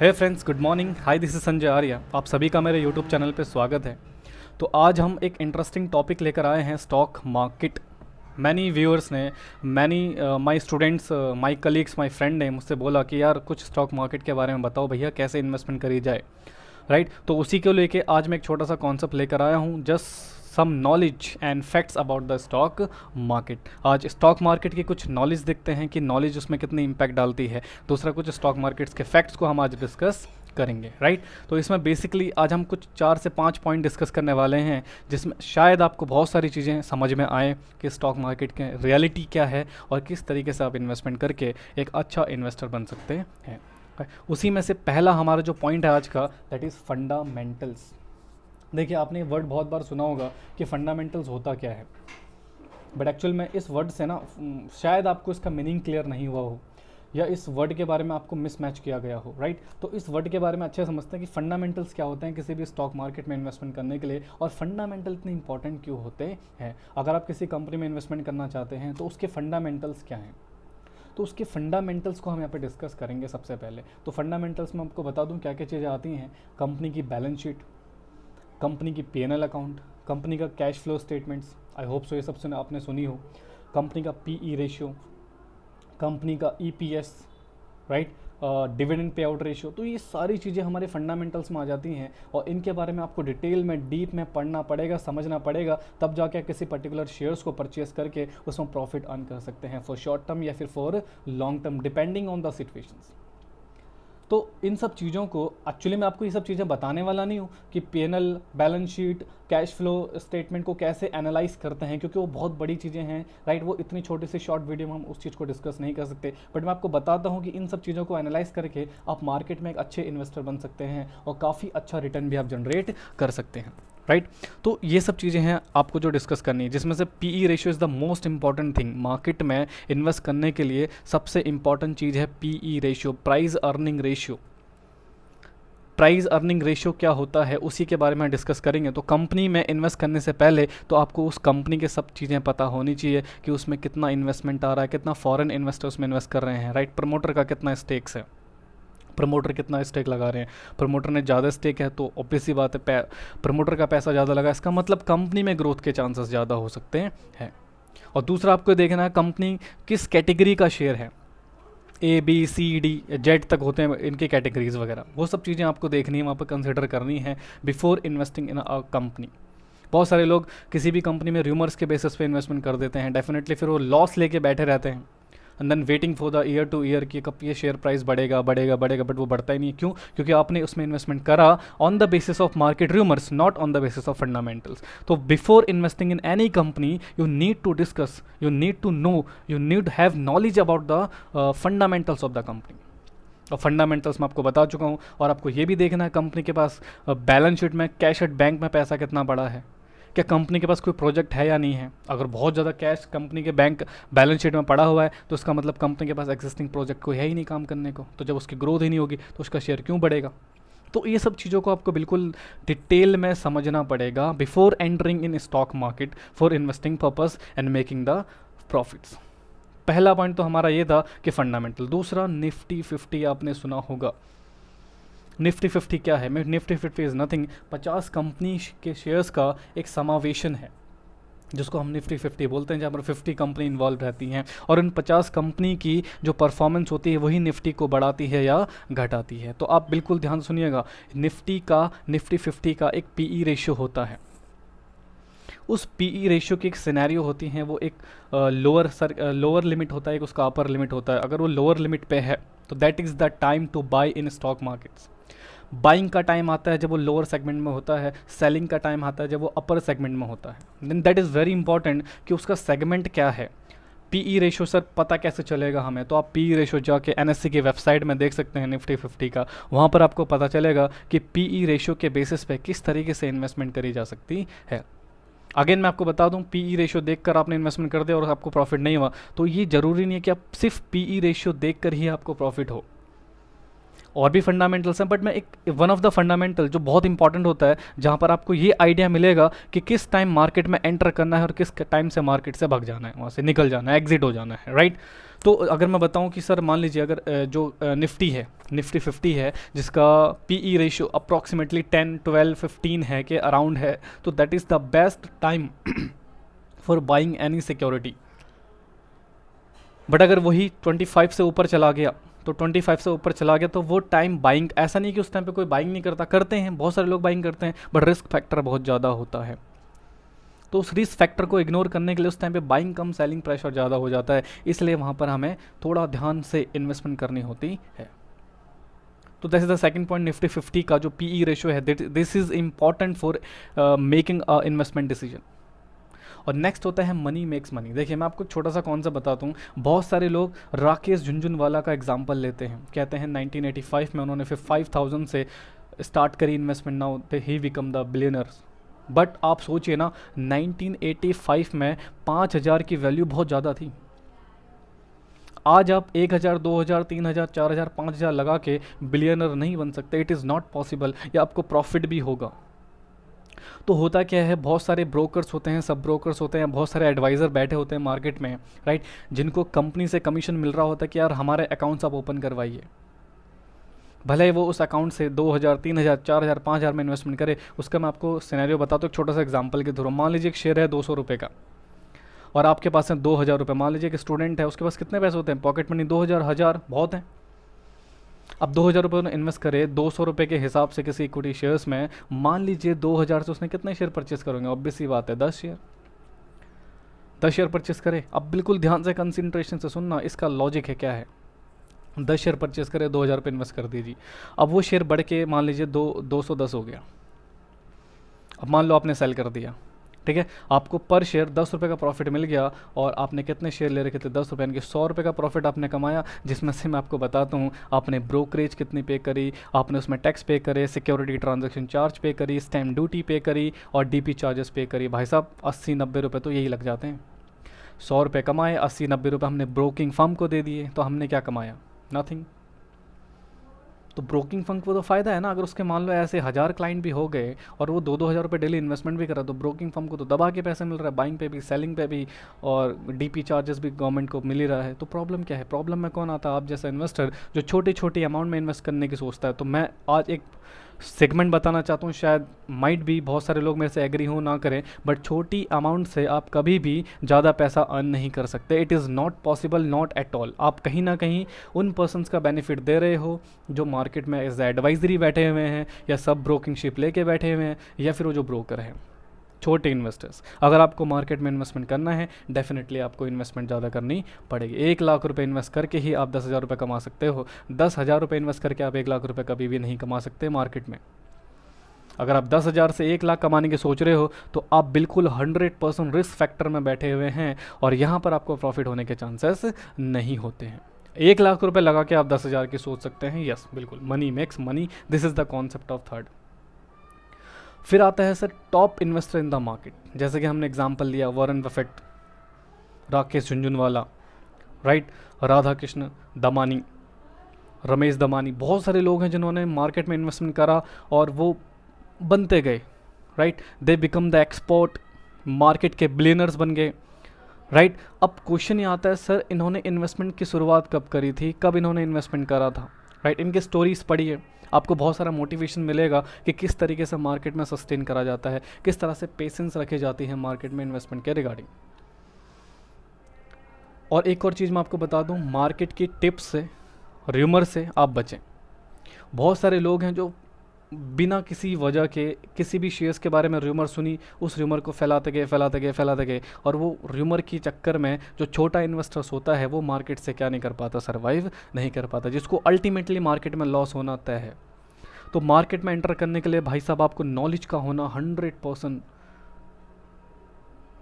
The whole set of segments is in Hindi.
Hey friends, good morning. Hi, this is Sanjay Arya. आप सभी का मेरे यूट्यूब चैनल पे स्वागत है। तो आज हम एक इंटरेस्टिंग टॉपिक लेकर आए हैं, स्टॉक मार्केट। मैनी व्यूअर्स ने, many my students, my colleagues, my friend ने मुझसे बोला कि यार कुछ स्टॉक मार्केट के बारे में बताओ भैया, कैसे इन्वेस्टमेंट करी जाए, राइट। तो उसी को लेके आज मैं एक छोटा सा कॉन्सेप्ट लेकर आया हूँ, just some knowledge and facts about the stock market. आज स्टॉक मार्केट की कुछ नॉलेज देखते हैं कि नॉलेज उसमें कितनी इम्पैक्ट डालती है। दूसरा, कुछ स्टॉक मार्केट्स के फैक्ट्स को हम आज डिस्कस करेंगे, राइट। तो इसमें बेसिकली आज हम कुछ 4 से 5 पॉइंट डिस्कस करने वाले हैं, जिसमें शायद आपको बहुत सारी चीज़ें समझ में आए कि स्टॉक मार्केट के रियलिटी क्या है और किस तरीके से आप इन्वेस्टमेंट करके एक अच्छा इन्वेस्टर बन सकते हैं। उसी में से पहला हमारा जो पॉइंट है आज का, दैट इज़ फंडामेंटल्स। देखिए, आपने ये वर्ड बहुत बार सुना होगा कि फंडामेंटल्स होता क्या है, बट एक्चुअल में इस वर्ड से ना शायद आपको इसका मीनिंग क्लियर नहीं हुआ हो, या इस वर्ड के बारे में आपको मिसमैच किया गया हो, राइट। तो इस वर्ड के बारे में अच्छे समझते हैं कि फंडामेंटल्स क्या होते हैं किसी भी स्टॉक मार्केट में इन्वेस्टमेंट करने के लिए, और फंडामेंटल इतने इंपॉर्टेंट क्यों होते हैं। अगर आप किसी कंपनी में इन्वेस्टमेंट करना चाहते हैं तो उसके फंडामेंटल्स क्या हैं, तो उसके फंडामेंटल्स को हम यहाँ पे डिस्कस करेंगे। सबसे पहले तो फंडामेंटल्स में आपको बता दूँ क्या क्या चीज़ें आती हैं। कंपनी की बैलेंस शीट, कंपनी की P&L अकाउंट, कंपनी का cash flow statements, I hope so ये सब आपने सुनी हो, कंपनी का PE रेशियो, कंपनी का EPS, right, dividend pay out ratio. तो ये सारी चीज़ें हमारे फंडामेंटल्स में आ जाती हैं, और इनके बारे में आपको डिटेल में, डीप में पढ़ना पड़ेगा, समझना पड़ेगा, तब जाके किसी पर्टिकुलर शेयर्स को परचेस करके उसमें प्रॉफिट अर्न कर सकते हैं, फॉर शॉर्ट टर्म या फिर for long term, depending on the situations. तो इन सब चीज़ों को एक्चुअली मैं आपको ये सब चीज़ें बताने वाला नहीं हूँ कि P&L, balance sheet, cash flow statement को कैसे एनालाइज करते हैं, क्योंकि वो बहुत बड़ी चीज़ें हैं, राइट। वो इतनी छोटी सी शॉर्ट वीडियो में हम उस चीज़ को डिस्कस नहीं कर सकते, बट मैं आपको बताता हूँ कि इन सब चीज़ों को एनालाइज करके आप मार्केट में एक अच्छे इन्वेस्टर बन सकते हैं और काफ़ी अच्छा रिटर्न भी आप जनरेट कर सकते हैं, राइट। तो ये सब चीज़ें हैं आपको जो डिस्कस करनी है, जिसमें से PE ratio is the most important thing. Market में इन्वेस्ट करने के लिए सबसे इंपॉर्टेंट चीज़ है PE ratio, price earning ratio. Price earning ratio क्या होता है उसी के बारे में डिस्कस करेंगे। तो कंपनी में इन्वेस्ट करने से पहले तो आपको उस कंपनी के सब चीज़ें पता होनी चाहिए कि उसमें कितना इन्वेस्टमेंट आ रहा है, कितना फॉरेन इन्वेस्टर्स में इन्वेस्ट कर रहे हैं, राइट। प्रमोटर का कितना स्टेक्स है, प्रमोटर कितना स्टेक लगा रहे हैं। प्रमोटर ने ज़्यादा स्टेक है तो ऑब्वियस सी बात है, प्रमोटर का पैसा ज़्यादा लगा, इसका मतलब कंपनी में ग्रोथ के चांसेस ज़्यादा हो सकते हैं। और दूसरा आपको देखना है कंपनी किस कैटेगरी का शेयर है, ABCD Z तक होते हैं इनके कैटेगरीज वगैरह, वो सब चीज़ें आपको देखनी है, वहाँ पर कंसिडर करनी है before investing in a company. बहुत सारे लोग किसी भी कंपनी में र्यूमर्स के बेसिस पे इन्वेस्टमेंट कर देते हैं, डेफिनेटली फिर वो लॉस लेके बैठे रहते हैं, and then waiting for the year two year कि कब ये शेयर प्राइस बढ़ेगा बढ़ेगा बढ़ेगा, बट वो बढ़ता ही नहीं है। क्यों? क्योंकि आपने उसमें इन्वेस्टमेंट करा on the basis of market rumours, not on the basis of fundamentals. तो before investing in any company you need to discuss, you need to know, you need have knowledge about the fundamentals of the company. और फंडामेंटल्स मैं आपको बता चुका हूँ, और आपको ये भी देखना है कंपनी के पास बैलेंस शीट में कैश एट बैंक में पैसा कितना बड़ा है, क्या कंपनी के पास कोई प्रोजेक्ट है या नहीं है। अगर बहुत ज़्यादा कैश कंपनी के बैंक बैलेंस शीट में पड़ा हुआ है तो उसका मतलब कंपनी के पास एग्जिस्टिंग प्रोजेक्ट कोई है ही नहीं काम करने को, तो जब उसकी ग्रोथ ही नहीं होगी तो उसका शेयर क्यों बढ़ेगा। तो ये सब चीज़ों को आपको बिल्कुल डिटेल में समझना पड़ेगा before entering in stock market for investing purpose and making the profits. पहला पॉइंट तो हमारा ये था कि फंडामेंटल। दूसरा, निफ्टी 50 आपने सुना होगा। निफ्टी 50 क्या है? निफ्टी 50 इज़ नथिंग, 50 कंपनी के शेयर्स का एक समावेशन है, जिसको हम निफ्टी 50 बोलते हैं, जहाँ पर 50 कंपनी इन्वॉल्व रहती हैं, और इन 50 कंपनी की जो परफॉर्मेंस होती है वही निफ्टी को बढ़ाती है या घटाती है। तो आप बिल्कुल ध्यान सुनिएगा, निफ्टी 50 का एक PE रेशियो होता है। उस PE रेशियो की एक सिनेरियो होती है, वो एक लोअर लिमिट होता है, एक उसका अपर लिमिट होता है। अगर वो लोअर लिमिट पे है तो that is the time to buy in stock markets. Buying का टाइम आता है जब वो लोअर सेगमेंट में होता है, सेलिंग का टाइम आता है जब वो अपर सेगमेंट में होता है। Then that is very important कि उसका सेगमेंट क्या है। PE रेशियो सर पता कैसे चलेगा हमें? तो आप PE रेशियो जाके NSE की वेबसाइट में देख सकते हैं निफ्टी 50 का, वहाँ पर आपको पता चलेगा कि PE रेशियो के बेसिस पे किस तरीके से इन्वेस्टमेंट करी जा सकती है। अगेन मैं आपको बता दूं, PE रेशियो देखकर आपने इन्वेस्टमेंट कर दिया और आपको प्रॉफिट नहीं हुआ, तो ये ज़रूरी नहीं है कि आप सिर्फ PE रेशियो देखकर ही आपको प्रॉफिट हो। और भी फंडामेंटल्स हैं, बट मैं एक वन ऑफ द फंडामेंटल जो बहुत इंपॉर्टेंट होता है, जहाँ पर आपको ये आइडिया मिलेगा कि किस टाइम मार्केट में एंटर करना है और किस टाइम से मार्केट से भाग जाना है, वहाँ से निकल जाना है, एग्जिट हो जाना है, राइट। तो अगर मैं बताऊं कि सर मान लीजिए अगर जो निफ्टी है, निफ्टी 50 है, जिसका पीई रेशियो अप्रॉक्सीमेटली 10, 12, 15 है के अराउंड है, तो that is the best time for buying any security. But अगर वही 25 से ऊपर चला गया, तो 25 से ऊपर चला गया तो वो टाइम बाइंग, ऐसा नहीं कि उस टाइम पे कोई बाइंग नहीं करता, करते हैं, बहुत सारे लोग बाइंग करते हैं, बट रिस्क फैक्टर बहुत ज़्यादा होता है। तो उस रिस्क फैक्टर को इग्नोर करने के लिए उस टाइम पे बाइंग कम, सेलिंग प्रेशर ज़्यादा हो जाता है, इसलिए वहाँ पर हमें थोड़ा ध्यान से इन्वेस्टमेंट करनी होती है। तो this is the second point, Nifty 50 का जो पीई रेशियो है, this is important for making a investment decision. और नेक्स्ट होता है मनी मेक्स मनी। देखिए मैं आपको एक छोटा सा कॉन्सेप्ट बताता हूँ। बहुत सारे लोग राकेश झुनझुनवाला का एग्जांपल लेते हैं, कहते हैं 1985 में उन्होंने फिर 5000 से स्टार्ट करी investment, now they he become the billionaires. But आप सोचिए ना, 1985 में 5000 की वैल्यू बहुत ज़्यादा थी। आज आप 1000, 2000, 3000, 4000, 5000 लगा के बिलियनर नहीं बन सकते, इट इज़ नॉट पॉसिबल, या आपको प्रॉफिट भी होगा। तो होता क्या है, बहुत सारे ब्रोकर्स होते हैं, सब ब्रोकर्स होते हैं, बहुत सारे एडवाइज़र बैठे होते हैं मार्केट में, राइट, जिनको कंपनी से कमीशन मिल रहा होता है कि यार हमारे अकाउंट्स आप ओपन करवाइए। भले ही वो उस अकाउंट से 2000, 3000, 4000, 5000 में इन्वेस्टमेंट करे। उसका मैं आपको सिनेरियो बताता हूँ एक छोटा सा एग्जांपल के थ्रू। मान लीजिए एक शेयर है 200 रुपये का और आपके पास है 2000 रुपये। मान लीजिए कि स्टूडेंट है, उसके पास कितने पैसे होते हैं पॉकेट मनी, 2000, 1000 बहुत है। अब 2000 रुपये उन्होंने इन्वेस्ट करे 200 रुपये के हिसाब से किसी इक्विटी शेयर्स में। मान लीजिए 2000 से उसने कितने शेयर परचेस करेंगे, ऑब्वियस सी बात है 10 शेयर, 10 शेयर परचेस करे। अब बिल्कुल ध्यान से कंसंट्रेशन से सुनना, इसका लॉजिक है क्या है। 10 शेयर परचेस करे, 2000 रुपये इन्वेस्ट कर दीजिए। अब वो शेयर बढ़ के मान लीजिए 210 हो गया। अब मान लो आपने सेल कर दिया, ठीक है, आपको पर शेयर 10 रुपये का प्रॉफिट मिल गया और आपने कितने शेयर ले रखे थे, 10 रुपये, यानी कि 100 रुपये का प्रॉफिट आपने कमाया, जिसमें से मैं आपको बताता हूँ आपने ब्रोकरेज कितनी पे करी, आपने उसमें टैक्स पे करे, सिक्योरिटी ट्रांजैक्शन चार्ज पे करी, स्टैम्प ड्यूटी पे करी और डीपी चार्जेस पे करी। भाई साहब 80-90 रुपये तो यही लग जाते हैं। 100 रुपये कमाए, 80-90 रुपये हमने ब्रोकिंग फर्म को दे दिए, तो हमने क्या कमाया, नथिंग। तो ब्रोकिंग फंड को तो फ़ायदा है ना, अगर उसके मान लो ऐसे 1000 क्लाइंट भी हो गए और वो 2-2 हज़ार रुपये डेली इन्वेस्टमेंट भी करा, तो ब्रोकिंग फर्म को तो दबा के पैसे मिल रहा है, बाइंग पे भी, सेलिंग पे भी, और डीपी चार्जेस भी गवर्नमेंट को मिल ही रहा है। तो प्रॉब्लम क्या है, प्रॉब्लम में कौन आता है, आप जैसा इन्वेस्टर जो छोटी छोटी अमाउंट में इन्वेस्ट करने की सोचता है। तो मैं आज एक सेगमेंट बताना चाहता हूँ, शायद माइट भी बहुत सारे लोग मेरे से एग्री हो ना करें, बट छोटी अमाउंट से आप कभी भी ज़्यादा पैसा अर्न नहीं कर सकते। It is not possible, not at all. आप कहीं ना कहीं उन पर्सनस का बेनिफिट दे रहे हो जो मार्केट में एज एडवाइजरी बैठे हुए हैं, या सब ब्रोकिंगशिप लेके बैठे हुए हैं, या फिर वो जो ब्रोकर हैं, छोटे इन्वेस्टर्स। अगर आपको मार्केट में इन्वेस्टमेंट करना है, डेफिनेटली आपको इन्वेस्टमेंट ज़्यादा करनी पड़ेगी। 1 लाख रुपए इन्वेस्ट करके ही आप 10,000 रुपये कमा सकते हो। 10,000 रुपये इन्वेस्ट करके आप 1 लाख रुपये कभी भी नहीं कमा सकते मार्केट में। अगर आप 10,000 से 1 लाख कमाने की सोच रहे हो, तो आप बिल्कुल 100% रिस्क फैक्टर में बैठे हुए हैं और यहाँ पर आपको प्रॉफिट होने के चांसेस नहीं होते हैं। 1 लाख रुपये लगा के आप 10,000 की सोच सकते हैं, यस बिल्कुल, money makes money, this is the concept of third. फिर आता है sir top investor in the market. जैसे कि हमने एग्जांपल लिया Warren Buffett, Rakesh Jhunjhunwala, right, Radha Krishna Damani, Ramesh Damani, बहुत सारे लोग हैं जिन्होंने मार्केट में इन्वेस्टमेंट करा और वो बनते गए, right, they become the expert, market के बिलियनर्स बन गए, राइट। अब क्वेश्चन ये आता है सर इन्होंने इन्वेस्टमेंट की शुरुआत कब करी थी, कब इन्होंने इन्वेस्टमेंट करा था, राइट। इनके स्टोरीज पढ़िए, आपको बहुत सारा मोटिवेशन मिलेगा कि किस तरीके से मार्केट में सस्टेन करा जाता है, किस तरह से पेशेंस रखी जाती है मार्केट में इन्वेस्टमेंट के रिगार्डिंग। और एक और चीज़ मैं आपको बता दूं, मार्केट की टिप्स से, र्यूमर से आप बचें। बहुत सारे लोग हैं जो बिना किसी वजह के किसी भी शेयर्स के बारे में र्यूमर सुनी, उस र्यूमर को फैलाते गए और वो र्यूमर की चक्कर में जो छोटा इन्वेस्टर्स होता है वो मार्केट से क्या नहीं कर पाता, सर्वाइव नहीं कर पाता, जिसको अल्टीमेटली मार्केट में लॉस होना तय है। तो मार्केट में एंटर करने के लिए भाई साहब आपको नॉलेज का होना 100%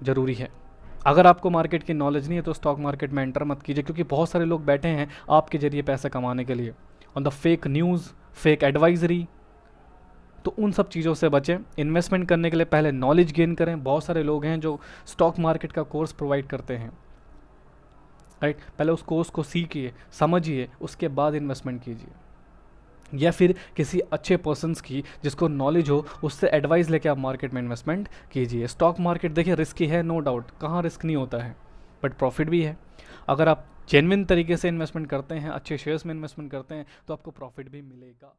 ज़रूरी है। अगर आपको मार्केट की नॉलेज नहीं है तो स्टॉक मार्केट में एंटर मत कीजिए, क्योंकि बहुत सारे लोग बैठे हैं आपके जरिए पैसा कमाने के लिए on the fake news, fake advisory. तो उन सब चीज़ों से बचें। इन्वेस्टमेंट करने के लिए पहले नॉलेज गेन करें। बहुत सारे लोग हैं जो स्टॉक मार्केट का कोर्स प्रोवाइड करते हैं, राइट। पहले उस कोर्स को सीखिए, समझिए, उसके बाद इन्वेस्टमेंट कीजिए। या फिर किसी अच्छे पर्सन्स की जिसको नॉलेज हो, उससे एडवाइस लेके आप मार्केट में इन्वेस्टमेंट कीजिए। स्टॉक मार्केट देखिए रिस्की है, नो डाउट, कहाँ रिस्क नहीं होता है, बट प्रॉफिट भी है। अगर आप जेन्युइन तरीके से इन्वेस्टमेंट करते हैं, अच्छे शेयर्स में इन्वेस्टमेंट करते हैं, तो आपको प्रॉफिट भी मिलेगा।